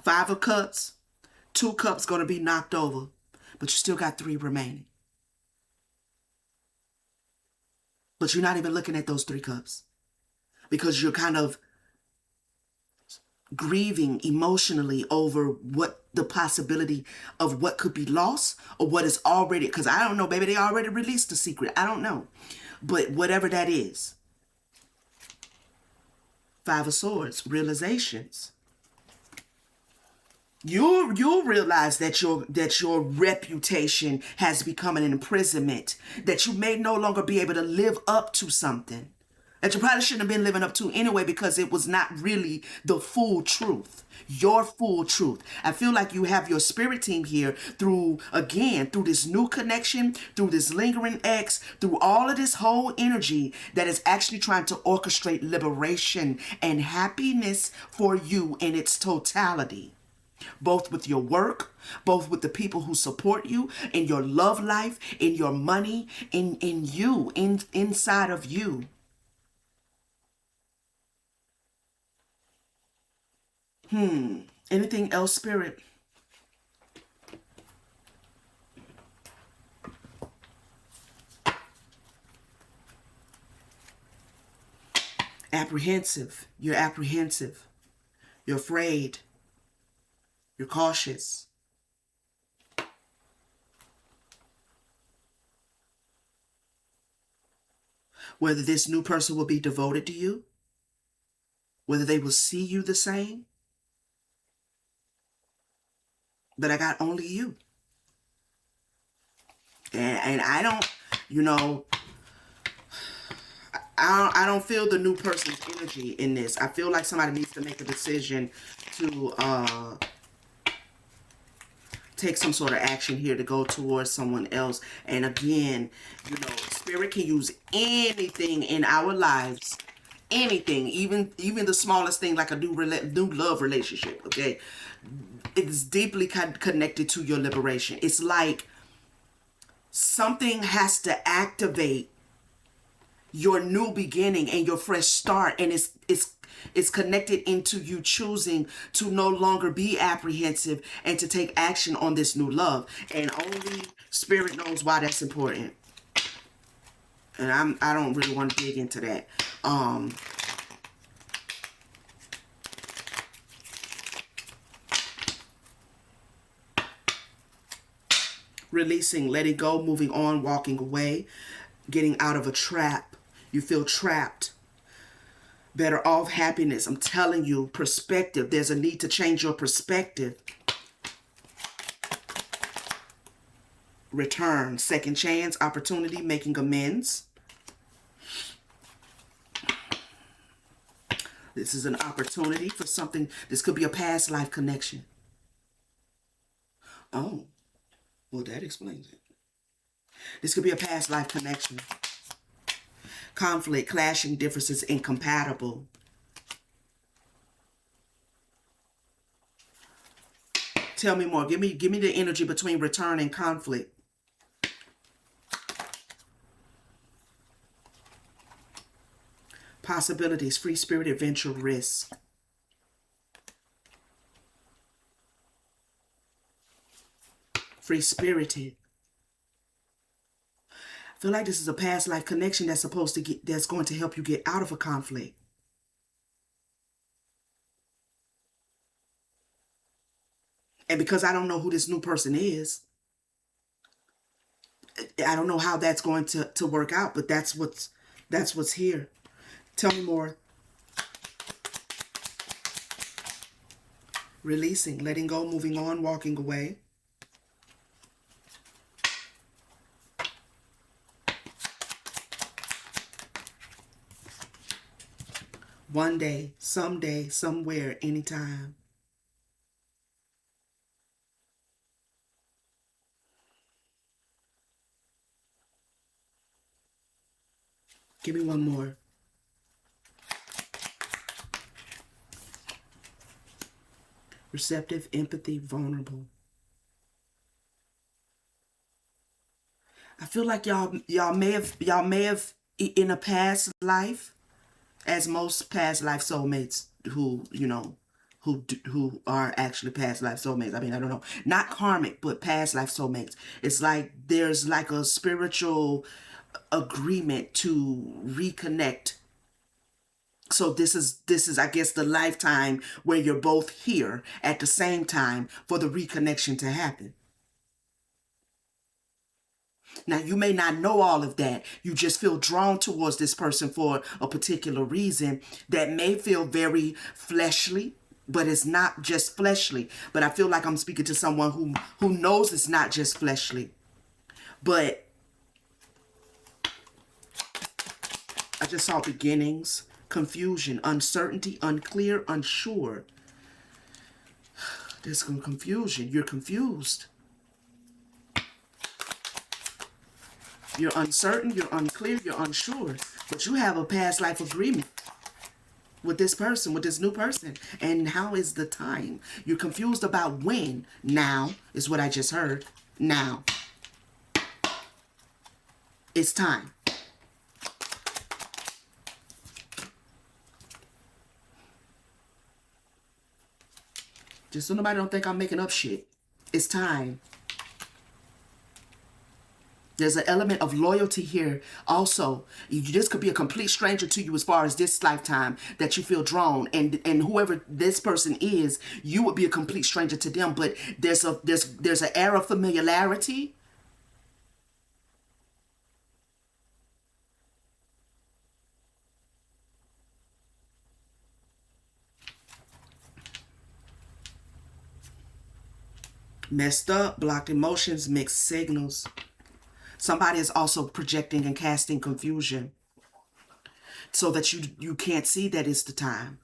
Five of Cups, two cups going to be knocked over, but you still got three remaining. But you're not even looking at those three cups because you're kind of grieving emotionally over what the possibility of what could be lost or what is already, because I don't know, maybe they already released the secret. I don't know. But whatever that is, Five of Swords, realizations. You'll realize that your reputation has become an imprisonment, that you may no longer be able to live up to something that you probably shouldn't have been living up to anyway because it was not really the full truth, your full truth. I feel like you have your spirit team here through, again, through this new connection, through this lingering ex, through all of this whole energy that is actually trying to orchestrate liberation and happiness for you in its totality, both with your work, both with the people who support you, in your love life, in your money, in you, inside of you. Anything else, Spirit? Apprehensive. You're apprehensive. You're afraid. You're cautious. Whether this new person will be devoted to you, whether they will see you the same, but I got only you. And I don't, you know, I don't feel the new person's energy in this. I feel like somebody needs to make a decision to take some sort of action here to go towards someone else. And again, you know, Spirit can use anything in our lives, anything, even the smallest thing, like a new love relationship. Okay, it's deeply connected to your liberation. It's like something has to activate your new beginning and your fresh start, and it's connected into you choosing to no longer be apprehensive and to take action on this new love. And only Spirit knows why that's important. And I don't really want to dig into that. Releasing, letting go, moving on, walking away, getting out of a trap. You feel trapped. Better off, happiness. I'm telling you, perspective. There's a need to change your perspective. Return, second chance, opportunity, making amends. This is an opportunity for something. This could be a past life connection. Oh, well, that explains it. This could be a past life connection. Conflict, clashing differences, incompatible. Tell me more. Give me the energy between return and conflict. Possibilities, free spirit, adventure, risk. Free spirited. I feel like this is a past life connection that's going to help you get out of a conflict. And because I don't know who this new person is, I don't know how that's going to work out, but that's what's here. Tell me more. Releasing, letting go, moving on, walking away. One day, someday, somewhere, anytime. Give me one more. Receptive, empathy, vulnerable. I feel like y'all may have in a past life, as most past life soulmates who are actually past life soulmates. I mean, I don't know, not karmic, but past life soulmates. It's like there's like a spiritual agreement to reconnect. So this is I guess the lifetime where you're both here at the same time for the reconnection to happen. Now, you may not know all of that. You just feel drawn towards this person for a particular reason that may feel very fleshly, but it's not just fleshly. But I feel like I'm speaking to someone who knows it's not just fleshly. But I just saw beginnings, confusion, uncertainty, unclear, unsure. There's some confusion. You're confused. You're uncertain, you're unclear, you're unsure. But you have a past life agreement with this person, with this new person. And how is the time? You're confused about when. Now is what I just heard. Now. It's time. Just so nobody don't think I'm making up shit. It's time. There's an element of loyalty here. Also, this could be a complete stranger to you as far as this lifetime that you feel drawn, and whoever this person is, you would be a complete stranger to them. But there's an air of familiarity. Messed up, blocked emotions, mixed signals. Somebody is also projecting and casting confusion so that you can't see that it's the time.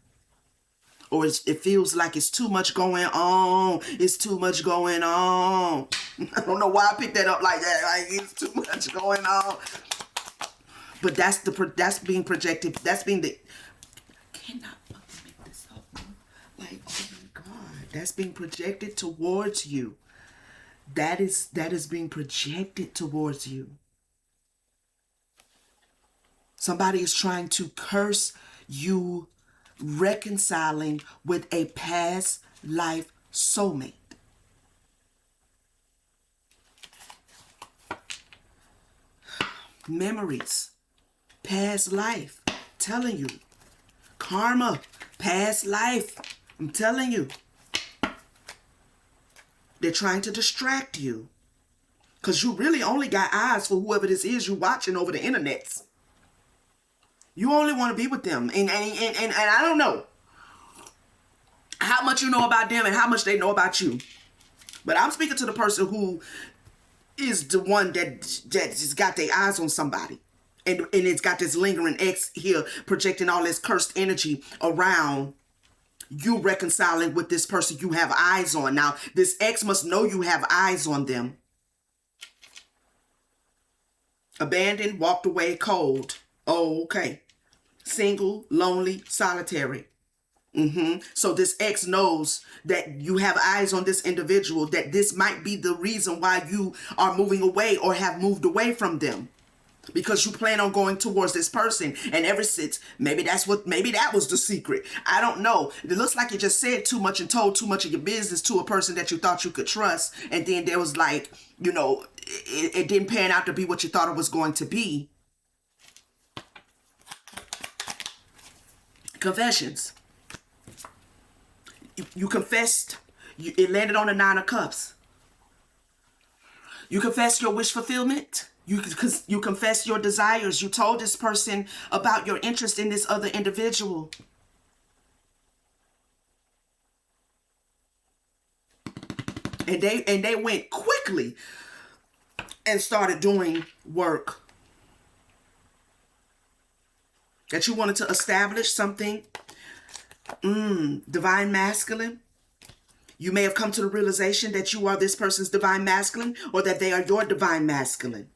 Or it feels like it's too much going on. It's too much going on. I don't know why I picked that up like that. Like, it's too much going on. But that's being projected. That's being the... Cannot fucking make this up. Like, oh my God. That's being projected towards you. That is being projected towards you. Somebody is trying to curse you reconciling with a past life soulmate. Memories, past life, telling you. Karma, past life, I'm telling you. They're trying to distract you. Because you really only got eyes for whoever this is you're watching over the internet. You only want to be with them. And I don't know how much you know about them and how much they know about you. But I'm speaking to the person who is the one that just got their eyes on somebody. And it's got this lingering X here projecting all this cursed energy around you reconciling with this person you have eyes on. Now, this ex must know you have eyes on them. Abandoned, walked away, cold. Oh, okay. Single, lonely, solitary. So this ex knows that you have eyes on this individual, that this might be the reason why you are moving away or have moved away from them. Because you plan on going towards this person, and ever since, maybe that was the secret. I don't know. It looks like you just said too much and told too much of your business to a person that you thought you could trust, and then there was like, it didn't pan out to be what you thought it was going to be. Confessions. You confessed. It landed on the 9 of Cups. You confessed your wish fulfillment. You confess your desires. You told this person about your interest in this other individual. And they went quickly and started doing work. That you wanted to establish something. Divine masculine. You may have come to the realization that you are this person's divine masculine, or that they are your divine masculine.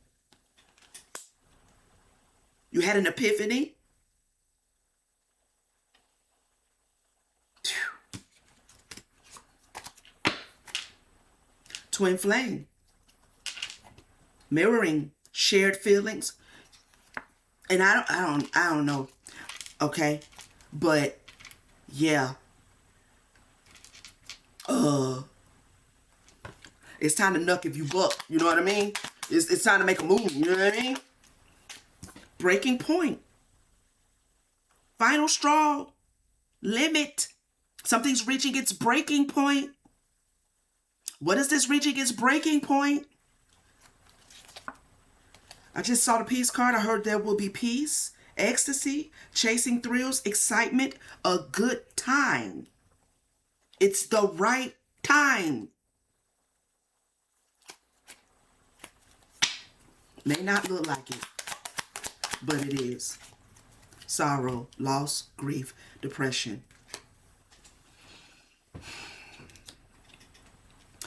You had an epiphany. Twin flame. Mirroring shared feelings. And I don't know. Okay. But yeah. It's time to knuck if you buck. You know what I mean? It's time to make a move. You know what I mean? Breaking point. Final straw. Limit. Something's reaching its breaking point. What is this reaching its breaking point? I just saw the peace card. I heard there will be peace, ecstasy, chasing thrills, excitement, a good time. It's the right time. May not look like it, but it is. Sorrow, loss, grief, depression.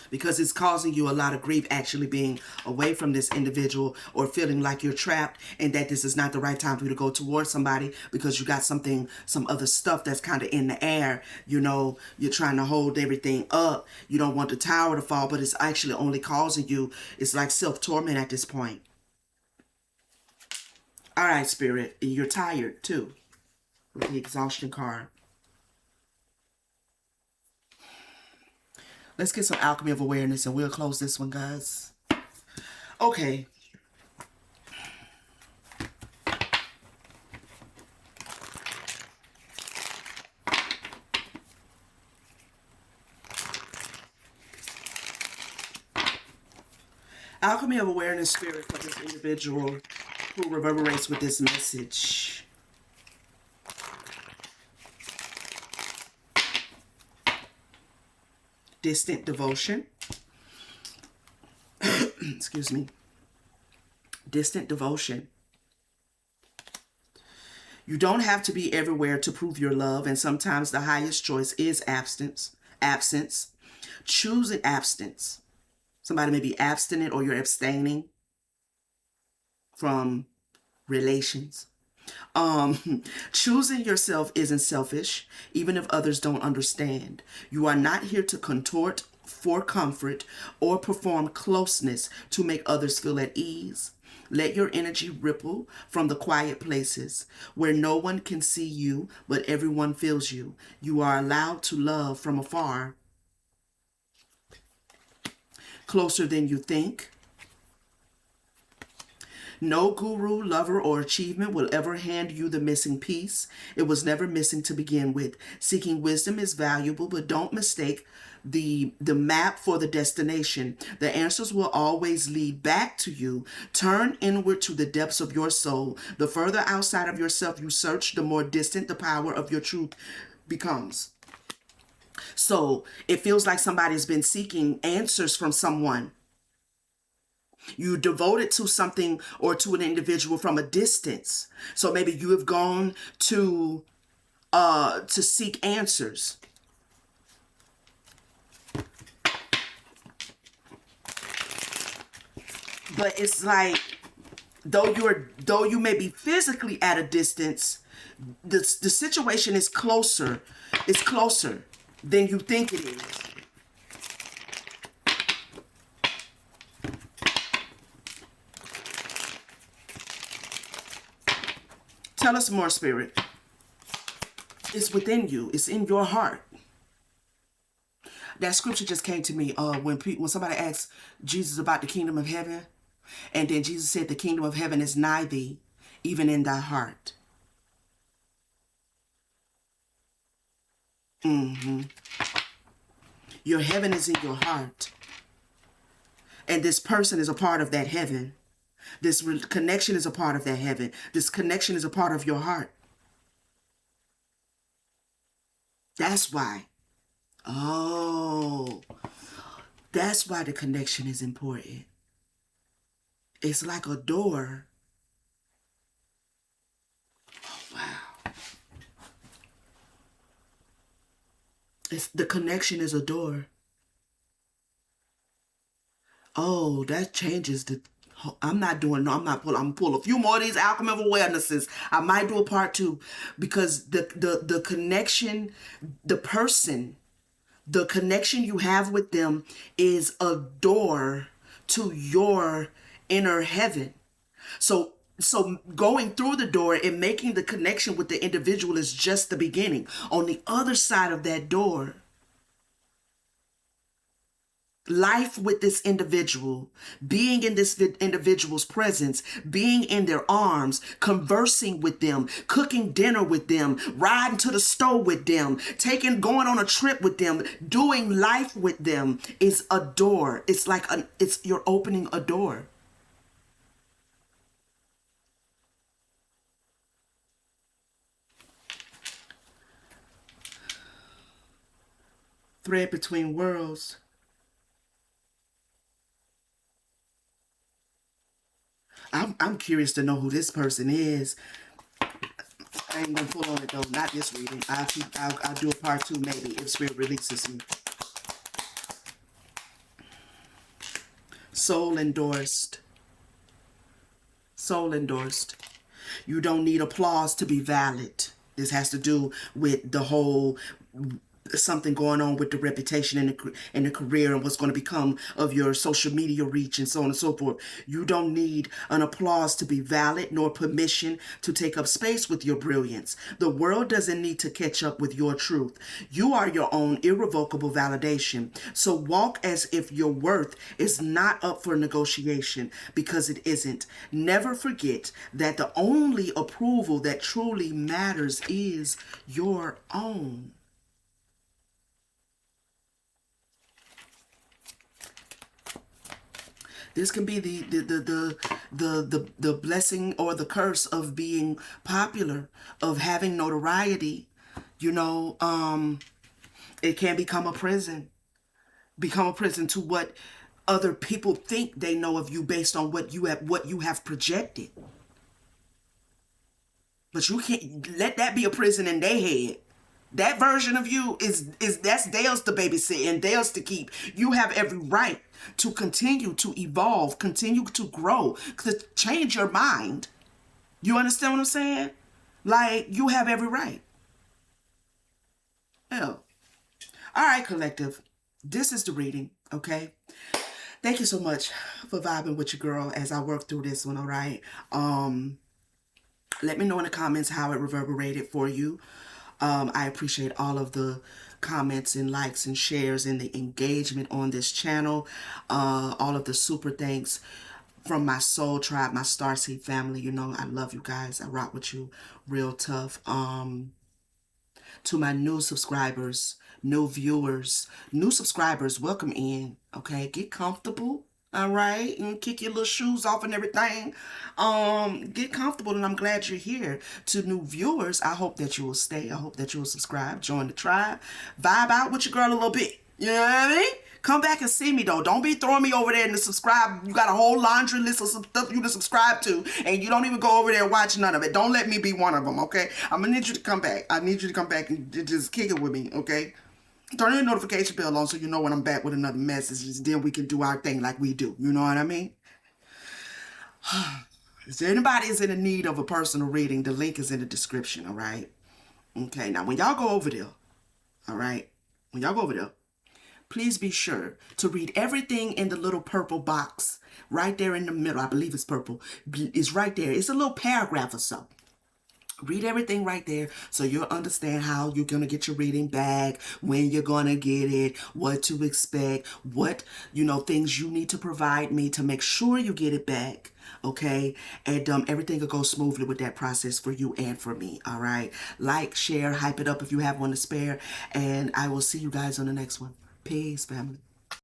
Because it's causing you a lot of grief actually being away from this individual, or feeling like you're trapped and that this is not the right time for you to go towards somebody because you got some other stuff that's kind of in the air. You're trying to hold everything up. You don't want the tower to fall, but it's actually only causing you, it's like self-torment at this point. All right, Spirit, you're tired too with the exhaustion card. Let's get some alchemy of awareness and we'll close this one, guys. Okay. Alchemy of awareness, Spirit, for this individual who reverberates with this message. Distant devotion. Excuse me. Distant devotion. You don't have to be everywhere to prove your love, and sometimes the highest choice is absence. Choosing abstinence. Somebody may be abstinent, or you're abstaining from relations. Choosing yourself isn't selfish, even if others don't understand. You are not here to contort for comfort or perform closeness to make others feel at ease. Let your energy ripple from the quiet places where no one can see you, but everyone feels you. You are allowed to love from afar, closer than you think. No guru, lover, or achievement will ever hand you the missing piece. It was never missing to begin with. Seeking wisdom is valuable, but don't mistake the map for the destination. The answers will always lead back to you. Turn inward to the depths of your soul. The further outside of yourself you search, the more distant the power of your truth becomes. So it feels like somebody's been seeking answers from someone. You devoted to something or to an individual from a distance. So maybe you have gone to seek answers. But it's like, though you may be physically at a distance, the situation is closer. It's closer than you think it is. Tell us more, Spirit. It's within you. It's in your heart. That scripture just came to me when somebody asked Jesus about the kingdom of heaven, and then Jesus said, "The kingdom of heaven is nigh thee, even in thy heart." Your heaven is in your heart, and this person is a part of that heaven. This connection is a part of that heaven. This connection is a part of your heart. That's why. Oh, that's why the connection is important. It's like a door. Wow. The connection is a door. Oh, that changes the. I'm not doing. No, I'm not pulling. I'm pull a few more of these alchemy of awarenesses. I might do a part two, because the connection, the person, the connection you have with them is a door to your inner heaven. So going through the door and making the connection with the individual is just the beginning. On the other side of that door, life with this individual, being in this individual's presence, being in their arms, conversing with them, cooking dinner with them, riding to the store with them, going on a trip with them, doing life with them is a door. It's like you're opening a door. Thread between worlds. I'm curious to know who this person is. I ain't gonna pull on it though. Not this reading. I'll do a part two maybe if Spirit releases me. Soul endorsed. Soul endorsed. You don't need applause to be valid. This has to do with the whole something going on with the reputation and the career and what's going to become of your social media reach and so on and so forth. You don't need an applause to be valid, nor permission to take up space with your brilliance. The world doesn't need to catch up with your truth. You are your own irrevocable validation. So walk as if your worth is not up for negotiation, because it isn't. Never forget that the only approval that truly matters is your own. This can be the blessing or the curse of being popular, of having notoriety. You know, it can become a prison. Become a prison to what other people think they know of you based on what you have projected. But you can't let that be a prison in their head. That version of you is that's theirs to babysit and theirs to keep. You have every right to continue to evolve, continue to grow, to change your mind. You understand what I'm saying? Like, you have every right. Yeah. All right, collective. This is the reading, okay? Thank you so much for vibing with your girl as I work through this one, all right? Let me know in the comments how it reverberated for you. I appreciate all of the comments and likes and shares and the engagement on this channel. All of the super thanks from my soul tribe, my Starseed family. You know, I love you guys. I rock with you real tough. To my new subscribers, new viewers, new subscribers, welcome in. Okay, get comfortable. All right, and kick your little shoes off and everything. Get comfortable, and I'm glad you're here. To new viewers, I hope that you will stay. I hope that you will subscribe, join the tribe, vibe out with your girl a little bit. You know what I mean? Come back and see me though. Don't be throwing me over there in the subscribe. You got a whole laundry list of some stuff you to subscribe to, and you don't even go over there and watch none of it. Don't let me be one of them, okay? I'm gonna need you to come back. I need you to come back and just kick it with me, okay? Turn your notification bell on so you know when I'm back with another message. Then we can do our thing like we do. You know what I mean? If anybody is in need of a personal reading, the link is in the description, all right? Okay, now when y'all go over there, all right? When y'all go over there, please be sure to read everything in the little purple box right there in the middle. I believe it's purple. It's right there. It's a little paragraph or so. Read everything right there so you'll understand how you're going to get your reading back, when you're going to get it, what to expect, what, things you need to provide me to make sure you get it back. Okay. And everything will go smoothly with that process for you and for me. All right. Like, share, hype it up if you have one to spare. And I will see you guys on the next one. Peace, family.